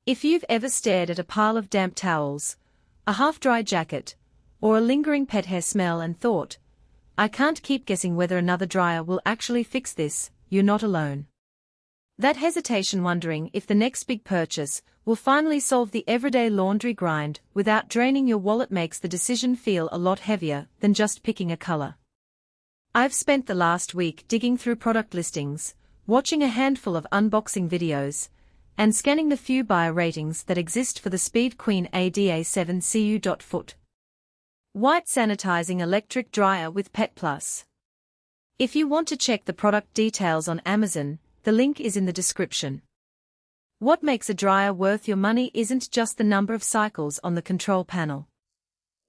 If you've ever stared at a pile of damp towels, a half-dry jacket, or a lingering pet hair smell and thought, I can't keep guessing whether another dryer will actually fix this, you're not alone. That hesitation wondering if the next big purchase will finally solve the everyday laundry grind without draining your wallet makes the decision feel a lot heavier than just picking a color. I've spent the last week digging through product listings, watching a handful of unboxing videos, and scanning the few buyer ratings that exist for the Speed Queen ADA7CU.Foot. White Sanitizing Electric Dryer with Pet Plus. If you want to check the product details on Amazon, the link is in the description. What makes a dryer worth your money isn't just the number of cycles on the control panel.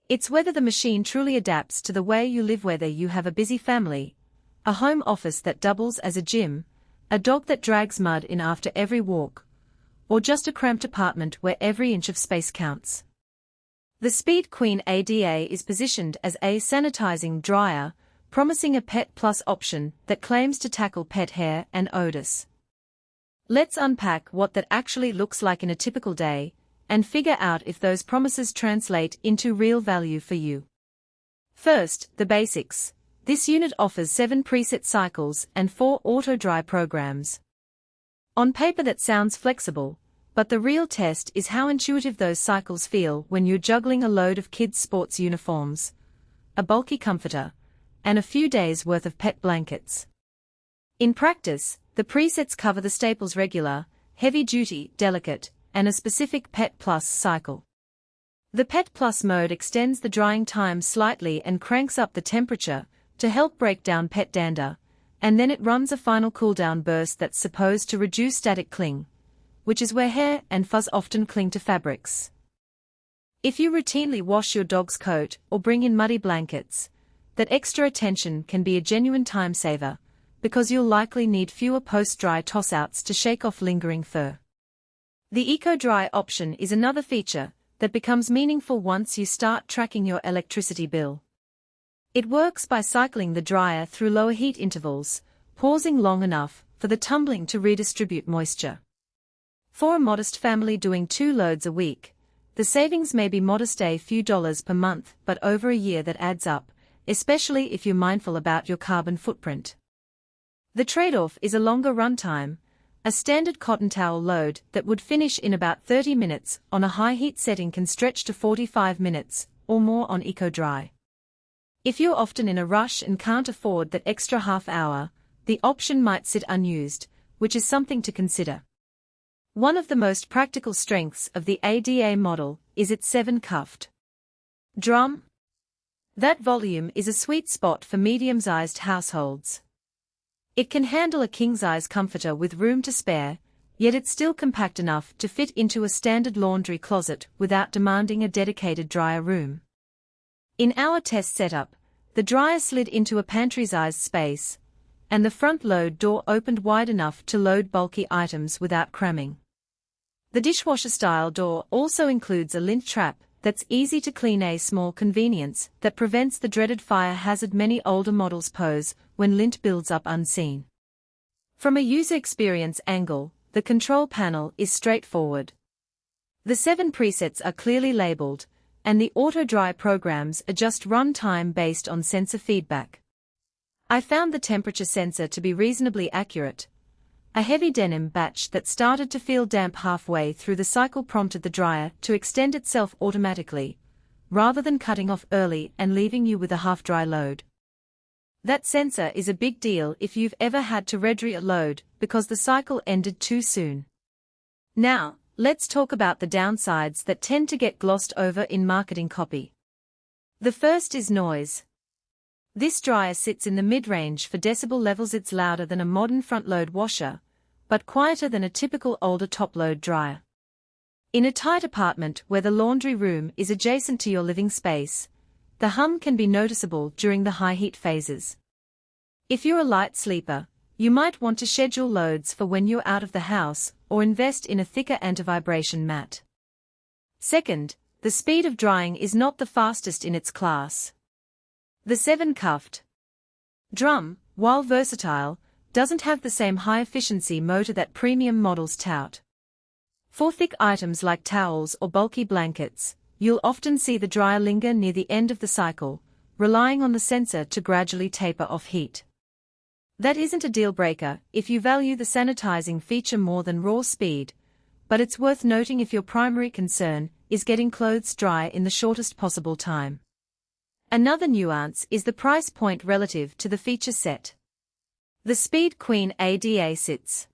It's whether the machine truly adapts to the way you live, whether you have a busy family, a home office that doubles as a gym, a dog that drags mud in after every walk, or just a cramped apartment where every inch of space counts. The Speed Queen ADA is positioned as a sanitizing dryer, promising a Pet Plus option that claims to tackle pet hair and odors. Let's unpack what that actually looks like in a typical day, and figure out if those promises translate into real value for you. First, the basics. This unit offers 7 preset cycles and 4 auto-dry programs. On paper that sounds flexible, but the real test is how intuitive those cycles feel when you're juggling a load of kids' sports uniforms, a bulky comforter, and a few days' worth of pet blankets. In practice, the presets cover the staples: regular, heavy-duty, delicate, and a specific Pet Plus cycle. The Pet Plus mode extends the drying time slightly and cranks up the temperature to help break down pet dander, and then it runs a final cooldown burst that's supposed to reduce static cling, which is where hair and fuzz often cling to fabrics. If you routinely wash your dog's coat or bring in muddy blankets, that extra attention can be a genuine time saver, because you'll likely need fewer post-dry toss-outs to shake off lingering fur. The EcoDry option is another feature that becomes meaningful once you start tracking your electricity bill. It works by cycling the dryer through lower heat intervals, pausing long enough for the tumbling to redistribute moisture. For a modest family doing 2 loads a week, the savings may be modest, a few dollars per month, but over a year that adds up, especially if you're mindful about your carbon footprint. The trade-off is a longer runtime. A standard cotton towel load that would finish in about 30 minutes on a high heat setting can stretch to 45 minutes or more on EcoDry. If you're often in a rush and can't afford that extra half hour, the option might sit unused, which is something to consider. One of the most practical strengths of the ADA model is its 7-cuffed drum. That volume is a sweet spot for medium-sized households. It can handle a king-size comforter with room to spare, yet it's still compact enough to fit into a standard laundry closet without demanding a dedicated dryer room. In our test setup, the dryer slid into a pantry-sized space, and the front load door opened wide enough to load bulky items without cramming. The dishwasher-style door also includes a lint trap that's easy to clean, a small convenience that prevents the dreaded fire hazard many older models pose when lint builds up unseen. From a user experience angle, the control panel is straightforward. The 7 presets are clearly labeled, and the auto-dry programs adjust runtime based on sensor feedback. I found the temperature sensor to be reasonably accurate. A heavy denim batch that started to feel damp halfway through the cycle prompted the dryer to extend itself automatically, rather than cutting off early and leaving you with a half-dry load. That sensor is a big deal if you've ever had to redry a load because the cycle ended too soon. Now, let's talk about the downsides that tend to get glossed over in marketing copy. The first is noise. This dryer sits in the mid-range for decibel levels. It's louder than a modern front-load washer, but quieter than a typical older top-load dryer. In a tight apartment where the laundry room is adjacent to your living space, the hum can be noticeable during the high heat phases. If you're a light sleeper, you might want to schedule loads for when you're out of the house or invest in a thicker anti-vibration mat. Second, the speed of drying is not the fastest in its class. The 7-cuffed drum, while versatile, doesn't have the same high-efficiency motor that premium models tout. For thick items like towels or bulky blankets, you'll often see the dryer linger near the end of the cycle, relying on the sensor to gradually taper off heat. That isn't a deal breaker if you value the sanitizing feature more than raw speed, but it's worth noting if your primary concern is getting clothes dry in the shortest possible time. Another nuance is the price point relative to the feature set. The Speed Queen ADA sits